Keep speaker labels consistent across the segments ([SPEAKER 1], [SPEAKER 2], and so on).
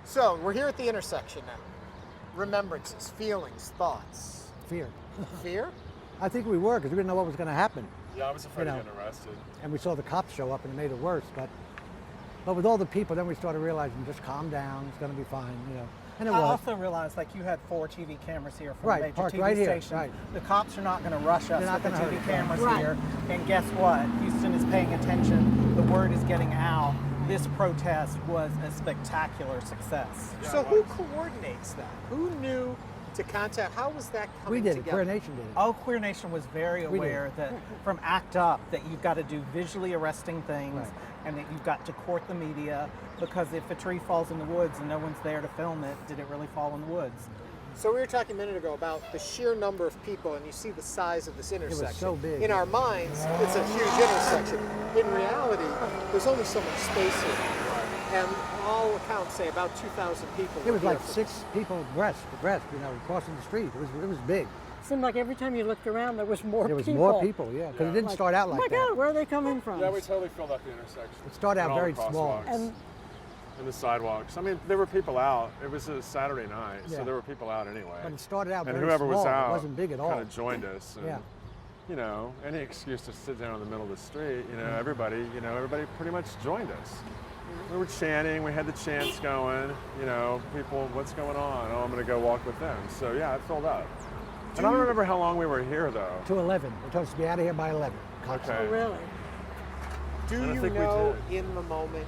[SPEAKER 1] So we're here at the intersection now. Remembrances, feelings, thoughts.
[SPEAKER 2] Fear.
[SPEAKER 1] Fear?
[SPEAKER 2] I think we were because we didn't know what was going to happen.
[SPEAKER 3] Yeah, I was afraid of getting arrested.
[SPEAKER 2] And we saw the cops show up and it made it worse. But with all the people, then we started realizing just calm down, it's going to be fine, you know. And it
[SPEAKER 4] I
[SPEAKER 2] was.
[SPEAKER 4] also realized like you had 4 TV cameras here from
[SPEAKER 2] Right,
[SPEAKER 4] a major
[SPEAKER 2] parked
[SPEAKER 4] TV
[SPEAKER 2] right here,
[SPEAKER 4] station.
[SPEAKER 2] right.
[SPEAKER 4] The cops are not going to rush us
[SPEAKER 2] They're not
[SPEAKER 4] with the
[SPEAKER 2] gonna
[SPEAKER 4] TV
[SPEAKER 2] hurt us.
[SPEAKER 4] cameras
[SPEAKER 5] Right.
[SPEAKER 4] here. And guess what? Houston is paying attention. The word is getting out. This protest was a spectacular success.
[SPEAKER 1] So who coordinates that? Who knew to contact? How was that coming
[SPEAKER 2] We did it.
[SPEAKER 1] together?
[SPEAKER 2] Queer Nation did it.
[SPEAKER 4] Oh, Queer Nation was very
[SPEAKER 2] We did.
[SPEAKER 4] aware that from Act Up that you've got to do visually arresting things
[SPEAKER 2] Right.
[SPEAKER 4] and that you've got to court the media, because if a tree falls in the woods and no one's there to film it, did it really fall in the woods?
[SPEAKER 1] So we were talking a minute ago about the sheer number of people, and you see the size of this intersection.
[SPEAKER 2] so big.
[SPEAKER 1] In our minds, it's a huge intersection. In reality, there's only so much space here. And all accounts say about 2,000 people.
[SPEAKER 2] It was
[SPEAKER 1] were
[SPEAKER 2] like
[SPEAKER 1] here for
[SPEAKER 2] 6 people abreast, you know, crossing the street. It was big.
[SPEAKER 5] Seemed like every time you looked around, there was more
[SPEAKER 2] There was
[SPEAKER 5] people.
[SPEAKER 2] more people, yeah, because it didn't start out like
[SPEAKER 5] oh my
[SPEAKER 2] that.
[SPEAKER 5] God, where are they coming from?
[SPEAKER 3] Yeah, we totally filled up the intersection.
[SPEAKER 2] It started out
[SPEAKER 3] And all
[SPEAKER 2] very
[SPEAKER 3] the
[SPEAKER 2] small.
[SPEAKER 3] crosswalks and the sidewalks. I mean, there were people out. It was a Saturday night,
[SPEAKER 2] Yeah.
[SPEAKER 3] so there were people out anyway.
[SPEAKER 2] But it started out
[SPEAKER 3] and
[SPEAKER 2] very
[SPEAKER 3] whoever
[SPEAKER 2] small.
[SPEAKER 3] was out
[SPEAKER 2] It wasn't big at all.
[SPEAKER 3] kind of joined us. And,
[SPEAKER 2] Yeah.
[SPEAKER 3] you know, any excuse to sit down in the middle of the street, you know, everybody pretty much joined us. We were chanting, we had the chants going, you know, people, what's going on? Oh, I'm going to go walk with them. So yeah, it filled up. And I don't remember how long we were here though.
[SPEAKER 2] To 11. They told us to be out of here by 11. Cops.
[SPEAKER 3] Okay.
[SPEAKER 5] Oh, really?
[SPEAKER 1] Do
[SPEAKER 3] And I
[SPEAKER 1] you
[SPEAKER 3] think we
[SPEAKER 1] know
[SPEAKER 3] did.
[SPEAKER 1] in the moment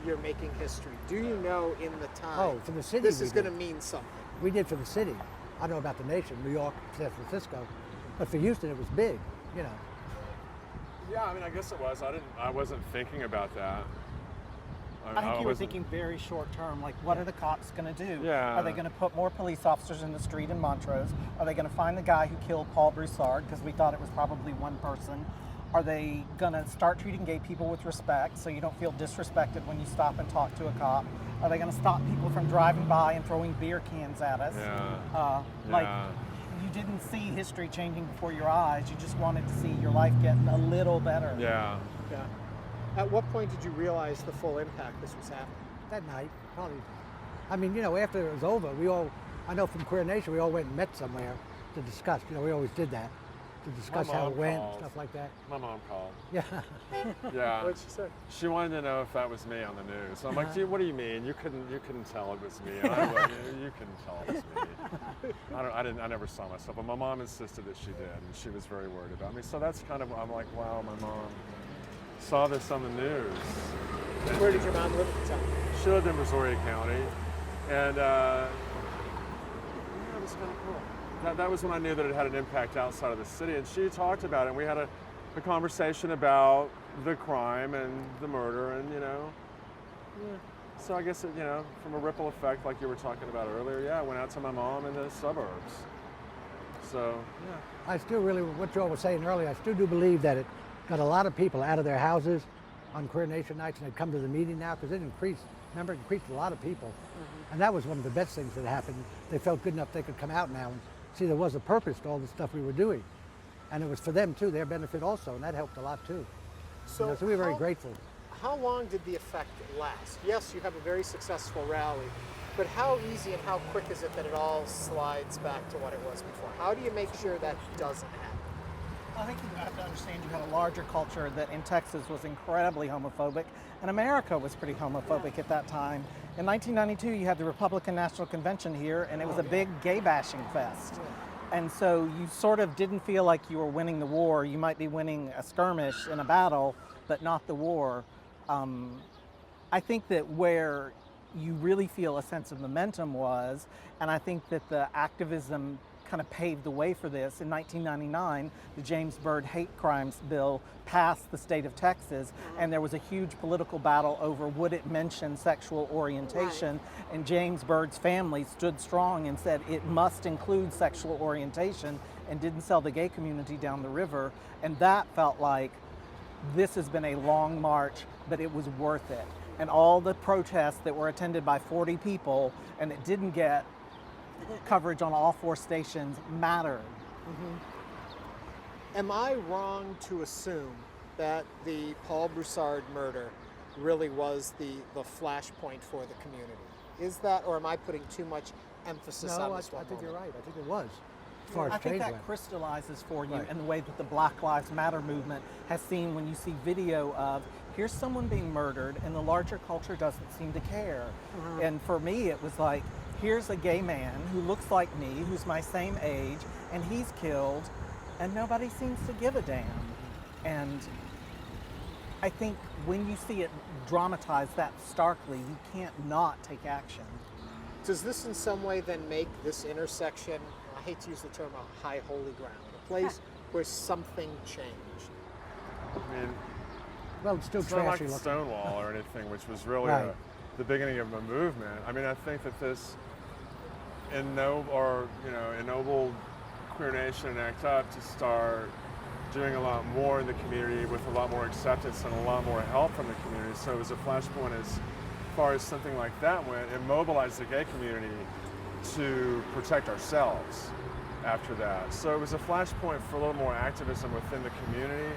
[SPEAKER 1] you're making history? Do you know in the time?
[SPEAKER 2] Oh, for the city
[SPEAKER 1] This
[SPEAKER 2] we
[SPEAKER 1] is going to
[SPEAKER 2] did.
[SPEAKER 1] mean something.
[SPEAKER 2] We did for the city. I don't know about the nation, New York, San Francisco. But for Houston, it was big, you know.
[SPEAKER 3] Yeah, I mean, I guess it was. I wasn't thinking about that.
[SPEAKER 4] I think you were
[SPEAKER 3] wasn't-
[SPEAKER 4] thinking very short term, like what are the cops going to do?
[SPEAKER 3] Yeah.
[SPEAKER 4] Are they going to put more police officers in the street in Montrose? Are they going to find the guy who killed Paul Broussard, because we thought it was probably one person? Are they going to start treating gay people with respect so you don't feel disrespected when you stop and talk to a cop? Are they going to stop people from driving by and throwing beer cans at us?
[SPEAKER 3] Yeah.
[SPEAKER 4] Like,
[SPEAKER 3] Yeah.
[SPEAKER 4] you didn't see history changing before your eyes. You just wanted to see your life getting a little better.
[SPEAKER 3] Yeah.
[SPEAKER 1] Yeah. At what point did you realize the full impact this was having?
[SPEAKER 2] That night, probably. I mean, you know, after it was over, I know from Queer Nation, we all went and met somewhere to discuss. You know, we always did that, to discuss how
[SPEAKER 3] mom
[SPEAKER 2] it went,
[SPEAKER 3] called.
[SPEAKER 2] stuff like that.
[SPEAKER 3] My mom called.
[SPEAKER 2] Yeah.
[SPEAKER 3] Yeah.
[SPEAKER 1] What did she say?
[SPEAKER 3] She wanted to know if that was me on the news. So I'm like, gee, what do you mean? You couldn't tell it was me. And I'm like, you couldn't tell it was me. I never saw myself, but my mom insisted that she did, and she was very worried about me. So that's kind of, I'm like, wow, my mom saw this on the news.
[SPEAKER 1] Where did your mom live at the time?
[SPEAKER 3] She lived in Brazoria County, and yeah, it was kind of cool. That was when I knew that it had an impact outside of the city, and she talked about it, and we had a conversation about the crime and the murder, and you know, so I guess, you know, from a ripple effect like you were talking about earlier, yeah, I went out to my mom in the suburbs. So, yeah.
[SPEAKER 2] I still really, what Joel was saying earlier, I still do believe that it got a lot of people out of their houses on Queer Nation nights, and they'd come to the meeting now because it increased. Remember, it increased a lot of people. And that was one of the best things that happened. They felt good enough they could come out now and see there was a purpose to all the stuff we were doing. And it was for them too, their benefit also, and that helped a lot too.
[SPEAKER 1] So,
[SPEAKER 2] You know, so we were very grateful.
[SPEAKER 1] How long did the effect last? Yes, you have a very successful rally, but how easy and how quick is it that it all slides back to what it was before? How do you make sure that doesn't happen?
[SPEAKER 4] I think you have to understand you had a larger culture that in Texas was incredibly homophobic, and America was pretty homophobic at that time. In 1992, you had the Republican National Convention here, and it was a big gay bashing fest. And so you sort of didn't feel like you were winning the war. You might be winning a skirmish in a battle, but not the war. I think that where you really feel a sense of momentum was, and I think that the activism kind of paved the way for this. In 1999, the James Byrd hate crimes bill passed the state of Texas, and there was a huge political battle over would it mention sexual orientation, and James Byrd's family stood strong and said it must include sexual orientation and didn't sell the gay community down the river, and that felt like this has been a long march, but it was worth it. And all the protests that were attended by 40 people and it didn't get coverage on all 4 stations mattered.
[SPEAKER 1] Am I wrong to assume that the Paul Broussard murder really was the flashpoint for the community? Is that, or am I putting too much emphasis on
[SPEAKER 2] No,
[SPEAKER 1] this one
[SPEAKER 2] I think you're
[SPEAKER 1] moment?
[SPEAKER 2] right. I think it was. As far as
[SPEAKER 4] I think
[SPEAKER 2] change
[SPEAKER 4] that
[SPEAKER 2] went.
[SPEAKER 4] crystallizes for you
[SPEAKER 2] Right.
[SPEAKER 4] in the way that the Black Lives Matter movement has seen when you see video of here's someone being murdered and the larger culture doesn't seem to care. And for me, it was like, here's a gay man who looks like me, who's my same age, and he's killed, and nobody seems to give a damn. And I think when you see it dramatized that starkly, you can't not take action.
[SPEAKER 1] Does this in some way then make this intersection, I hate to use the term a high holy ground, a place where something changed?
[SPEAKER 3] I mean,
[SPEAKER 2] Well, it's still
[SPEAKER 3] it's not like
[SPEAKER 2] trashy looking.
[SPEAKER 3] Stonewall or anything, which was really
[SPEAKER 2] Right.
[SPEAKER 3] the beginning of a movement. I mean, I think that this ennobled Queer Nation and ACT UP to start doing a lot more in the community with a lot more acceptance and a lot more help from the community. So it was a flashpoint as far as something like that went. It mobilized the gay community to protect ourselves after that. So it was a flashpoint for a little more activism within the community.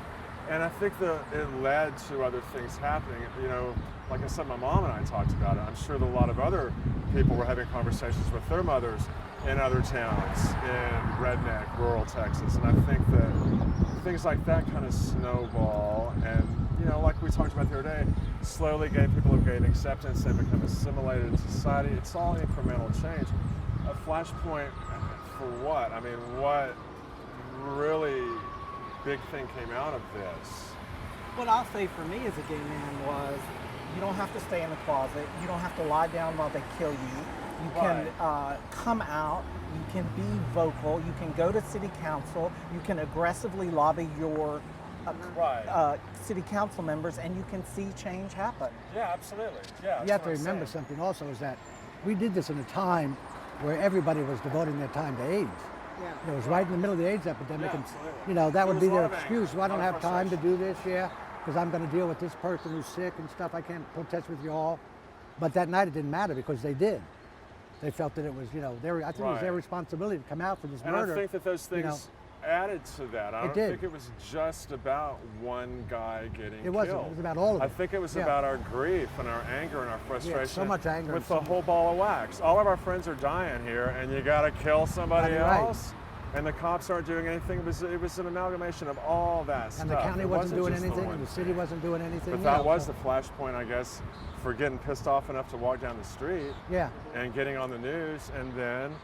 [SPEAKER 3] And I think that it led to other things happening. You know, like I said, my mom and I talked about it. I'm sure that a lot of other people were having conversations with their mothers in other towns in redneck, rural Texas. And I think that things like that kind of snowball. And, you know, like we talked about the other day, slowly gay people have gained acceptance and become assimilated in society. It's all incremental change. A flashpoint for what? I mean, what really big thing came out of this?
[SPEAKER 4] What I'll say for me as a gay man was, you don't have to stay in the closet. You don't have to lie down while they kill you. You can come out. You can be vocal. You can go to city council. You can aggressively lobby your city council members, and you can see change happen.
[SPEAKER 3] Yeah, absolutely. Yeah.
[SPEAKER 2] You have to remember something also is that we did this in a time where everybody was devoting their time to AIDS.
[SPEAKER 5] Yeah.
[SPEAKER 2] It was right in the middle of the AIDS epidemic,
[SPEAKER 3] Yeah,
[SPEAKER 2] and
[SPEAKER 3] absolutely.
[SPEAKER 2] that
[SPEAKER 3] There
[SPEAKER 2] would
[SPEAKER 3] was
[SPEAKER 2] be
[SPEAKER 3] a
[SPEAKER 2] their
[SPEAKER 3] lot of anger,
[SPEAKER 2] excuse. Well, I don't
[SPEAKER 3] a lot of
[SPEAKER 2] have time to
[SPEAKER 3] frustration.
[SPEAKER 2] do this, because I'm going to deal with this person who's sick and stuff. I can't protest with you all. But that night it didn't matter because they did. They felt that it was, I think it was their
[SPEAKER 3] Right.
[SPEAKER 2] responsibility to come out for this
[SPEAKER 3] And
[SPEAKER 2] murder.
[SPEAKER 3] I think that those things added to that. I don't
[SPEAKER 2] did.
[SPEAKER 3] think it was just about one guy getting
[SPEAKER 2] It wasn't.
[SPEAKER 3] killed.
[SPEAKER 2] It was about all of
[SPEAKER 3] I
[SPEAKER 2] it.
[SPEAKER 3] think it was
[SPEAKER 2] Yeah.
[SPEAKER 3] about our grief and our anger and our frustration.
[SPEAKER 2] so much anger
[SPEAKER 3] with
[SPEAKER 2] and
[SPEAKER 3] the
[SPEAKER 2] so
[SPEAKER 3] whole ball of wax. All of our friends are dying here, and you got to kill somebody
[SPEAKER 2] Right.
[SPEAKER 3] else. And the cops aren't doing anything. It was an amalgamation of all that stuff.
[SPEAKER 2] And the county
[SPEAKER 3] It
[SPEAKER 2] wasn't doing
[SPEAKER 3] just the
[SPEAKER 2] anything,
[SPEAKER 3] one
[SPEAKER 2] and the
[SPEAKER 3] thing.
[SPEAKER 2] city wasn't doing anything.
[SPEAKER 3] But that was the flashpoint, I guess, for getting pissed off enough to walk down the street
[SPEAKER 2] Yeah.
[SPEAKER 3] and getting on the news, and then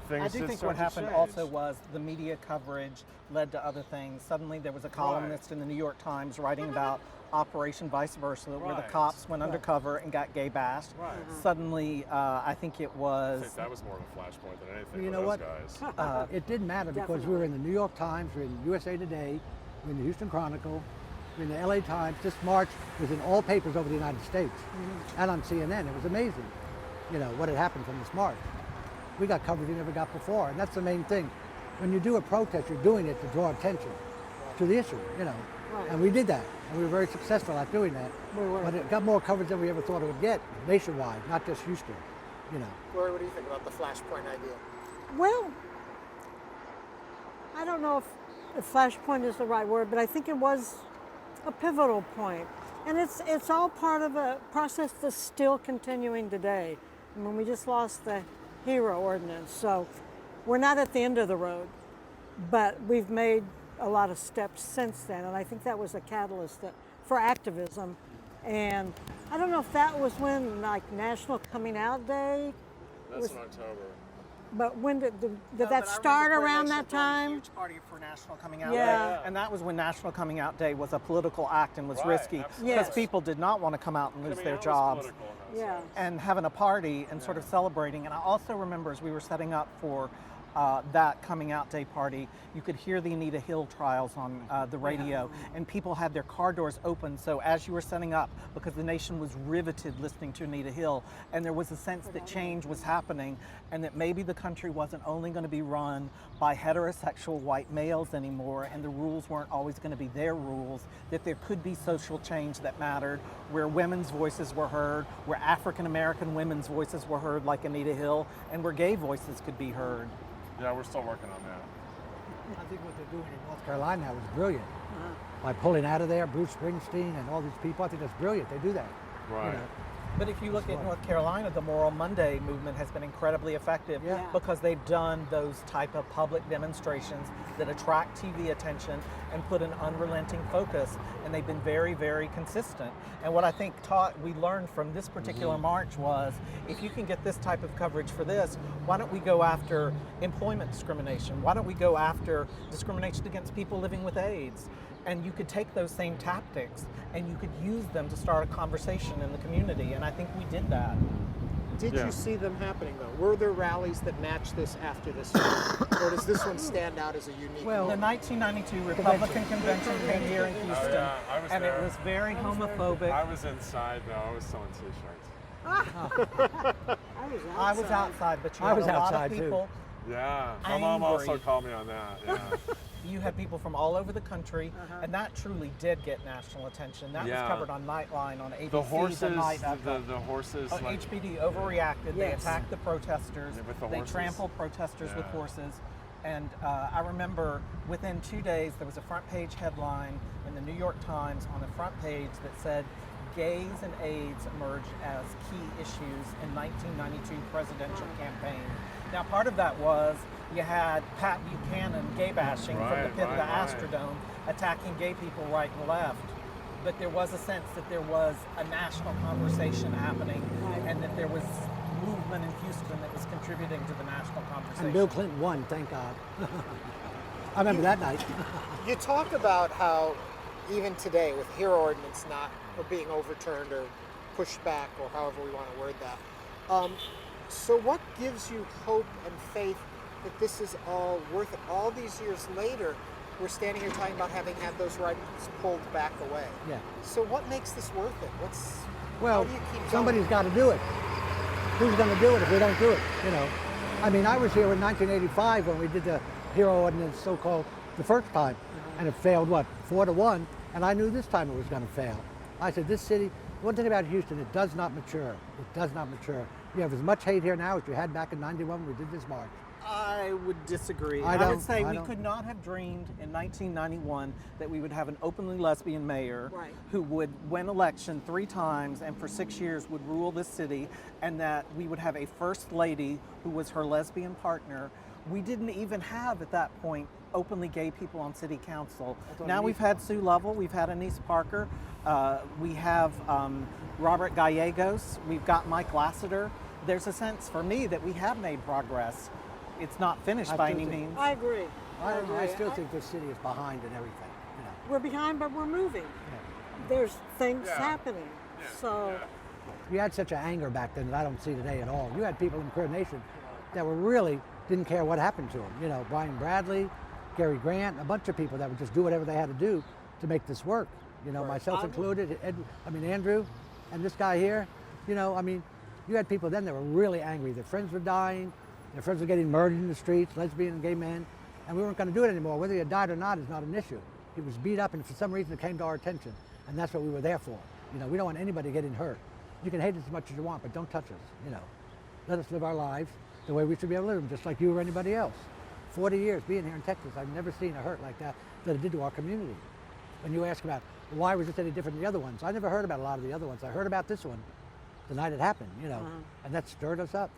[SPEAKER 3] things
[SPEAKER 4] I do
[SPEAKER 3] did
[SPEAKER 4] think
[SPEAKER 3] start
[SPEAKER 4] what
[SPEAKER 3] to
[SPEAKER 4] happened
[SPEAKER 3] change.
[SPEAKER 4] also was the media coverage led to other things. Suddenly there was a columnist in the New York Times writing about Operation Vice Versa, where the
[SPEAKER 3] Right.
[SPEAKER 4] cops went undercover and got gay bashed.
[SPEAKER 3] Right.
[SPEAKER 4] Suddenly, I think it
[SPEAKER 3] I
[SPEAKER 4] was
[SPEAKER 3] think that was more of a flashpoint than anything
[SPEAKER 2] You
[SPEAKER 3] for
[SPEAKER 2] know
[SPEAKER 3] those
[SPEAKER 2] what?
[SPEAKER 3] guys.
[SPEAKER 2] It didn't matter because we were in the New York Times, we were in USA Today, we were in the Houston Chronicle, we were in the LA Times. This march was in all papers over the United States and on CNN. It was amazing, what had happened from this march. We got coverage we never got before, and that's the main thing. When you do a protest, you're doing it to draw attention to the issue, and we did that, and we were very successful at doing that.
[SPEAKER 5] We were.
[SPEAKER 2] But it got more coverage than we ever thought it would get nationwide, not just Houston,
[SPEAKER 1] Lori, what do you think about the flashpoint idea?
[SPEAKER 5] Well, I don't know if flashpoint is the right word, but I think it was a pivotal point. And it's all part of a process that's still continuing today. I mean, we just lost the HERO ordinance, so we're not at the end of the road, but we've made a lot of steps since then, and I think that was a catalyst for activism. And I don't know if that was when, like, National Coming Out Day,
[SPEAKER 3] That's in October.
[SPEAKER 5] but when did that start around that time?
[SPEAKER 4] Huge party for National Coming Out
[SPEAKER 5] Yeah.
[SPEAKER 4] Day, and that was when National Coming Out Day was a political act and was
[SPEAKER 3] Right,
[SPEAKER 4] risky
[SPEAKER 3] absolutely.
[SPEAKER 4] because
[SPEAKER 5] Yes.
[SPEAKER 4] people did not want to come out and lose
[SPEAKER 3] Coming
[SPEAKER 4] their
[SPEAKER 3] out was
[SPEAKER 4] jobs.
[SPEAKER 3] political in that
[SPEAKER 5] Yeah.
[SPEAKER 3] sense.
[SPEAKER 4] And having a party and sort of celebrating. And I also remember as we were setting up for that coming out day party, you could hear the Anita Hill trials on the radio, and people had their car doors open. So as you were setting up, because the nation was riveted listening to Anita Hill, and there was a sense that change was happening, and that maybe the country wasn't only going to be run by heterosexual white males anymore, and the rules weren't always going to be their rules, that there could be social change that mattered, where women's voices were heard, where African American women's voices were heard like Anita Hill, and where gay voices could be heard.
[SPEAKER 3] Yeah, we're still working on that.
[SPEAKER 2] I think what they're doing in North Carolina now is brilliant. By pulling out of there, Bruce Springsteen and all these people, I think that's brilliant. They do that.
[SPEAKER 3] Right.
[SPEAKER 4] But if you look at North Carolina, the Moral Monday movement has been incredibly effective
[SPEAKER 5] Yeah.
[SPEAKER 4] because they've done those type of public demonstrations that attract TV attention and put an unrelenting focus, and they've been very, very consistent. And what I think we learned from this particular march was, if you can get this type of coverage for this, why don't we go after employment discrimination? Why don't we go after discrimination against people living with AIDS? And you could take those same tactics and you could use them to start a conversation in the community, and I think we did that.
[SPEAKER 1] Did you see them happening though? Were there rallies that matched this after this year? Or does this one stand out as a unique
[SPEAKER 2] Well,
[SPEAKER 4] The 1992 Republican Convention came here in Houston,
[SPEAKER 3] yeah, I was
[SPEAKER 4] and
[SPEAKER 3] there.
[SPEAKER 4] it was very homophobic.
[SPEAKER 3] I was inside though. I was selling t-shirts.
[SPEAKER 4] I was outside, but you
[SPEAKER 2] I
[SPEAKER 4] had
[SPEAKER 2] was
[SPEAKER 4] a lot
[SPEAKER 2] outside,
[SPEAKER 4] of
[SPEAKER 2] too.
[SPEAKER 4] people.
[SPEAKER 3] Yeah, my mom also
[SPEAKER 4] Angry.
[SPEAKER 3] called me on that. Yeah.
[SPEAKER 4] You had people from all over the country, and that truly did get national attention. That
[SPEAKER 3] Yeah.
[SPEAKER 4] was covered on Nightline, on ABC,
[SPEAKER 3] The horses,
[SPEAKER 4] Night
[SPEAKER 3] the horses.
[SPEAKER 4] Oh,
[SPEAKER 3] like,
[SPEAKER 4] HBD overreacted. They
[SPEAKER 5] Yes.
[SPEAKER 4] attacked the protesters.
[SPEAKER 3] Yeah, with the
[SPEAKER 4] they
[SPEAKER 3] horses.
[SPEAKER 4] trampled protesters with
[SPEAKER 3] Yeah.
[SPEAKER 4] horses. And I remember within 2 days there was a front page headline in the New York Times on the front page that said, "Gays and AIDS emerged as key issues in 1992 presidential campaign." Now part of that was you had Pat Buchanan gay bashing from the
[SPEAKER 3] Right,
[SPEAKER 4] pit of the
[SPEAKER 3] right.
[SPEAKER 4] Astrodome, attacking gay people right and left. But there was a sense that there was a national conversation happening,
[SPEAKER 5] Right.
[SPEAKER 4] and that there was movement in Houston that was contributing to the national conversation.
[SPEAKER 2] And Bill Clinton won, thank God. I remember that night.
[SPEAKER 1] You talk about how even today with HERO ordinance not being overturned or pushed back or however we want to word that. So what gives you hope and faith that this is all worth it? All these years later, we're standing here talking about having had those rights pulled back away.
[SPEAKER 2] Yeah.
[SPEAKER 1] So what makes this worth it?
[SPEAKER 2] Well,
[SPEAKER 1] how do you keep going?
[SPEAKER 2] somebody's got to do it. Who's going to do it if we don't do it? You know, I mean, I was here in 1985 when we did the HERO ordinance, so-called, the first time, and it failed 4-1, and I knew this time it was going to fail. I said, this city. One thing about Houston, it does not mature. It does not mature. You have as much hate here now as you had back in '91 when we did this march.
[SPEAKER 4] I would disagree.
[SPEAKER 2] I
[SPEAKER 4] would
[SPEAKER 2] don't-
[SPEAKER 4] say
[SPEAKER 2] I
[SPEAKER 4] we
[SPEAKER 2] don't.
[SPEAKER 4] could not have dreamed in 1991 that we would have an openly lesbian mayor
[SPEAKER 5] Right.
[SPEAKER 4] who would win election 3 times and for 6 years would rule this city, and that we would have a first lady who was her lesbian partner. We didn't even have at that point openly gay people on city council. Now we've had Sue Lovell, we've had Anise Parker, we have Robert Gallegos, we've got Mike Lassiter. There's a sense for me that we have made progress. It's not finished
[SPEAKER 2] I
[SPEAKER 4] by
[SPEAKER 2] do
[SPEAKER 4] any
[SPEAKER 2] think-
[SPEAKER 4] means.
[SPEAKER 5] I agree.
[SPEAKER 2] I don't know. I
[SPEAKER 5] agree.
[SPEAKER 2] still think this city is behind in everything. You know.
[SPEAKER 5] We're behind, but we're moving. There's things
[SPEAKER 3] Yeah.
[SPEAKER 5] happening. So
[SPEAKER 2] You had such an anger back then that I don't see today at all. You had people in Queer Nation that were really didn't care what happened to them. You know, Brian Bradley, Gary Grant, a bunch of people that would just do whatever they had to do to make this work. You know, myself included, Andrew, and this guy here. You know, I mean, you had people then that were really angry. Their friends were dying, their friends were getting murdered in the streets, lesbian and gay men, and we weren't going to do it anymore. Whether he died or not is not an issue. He was beat up, and for some reason it came to our attention, and that's what we were there for. You know, we don't want anybody getting hurt. You can hate us as much as you want, but don't touch us. You know, let us live our lives the way we should be able to live them, just like you or anybody else. 40 years being here in Texas, I've never seen a hurt like that it did to our community. When you ask about why was this any different than the other ones, I never heard about a lot of the other ones. I heard about this one the night it happened, you know, and that stirred us up.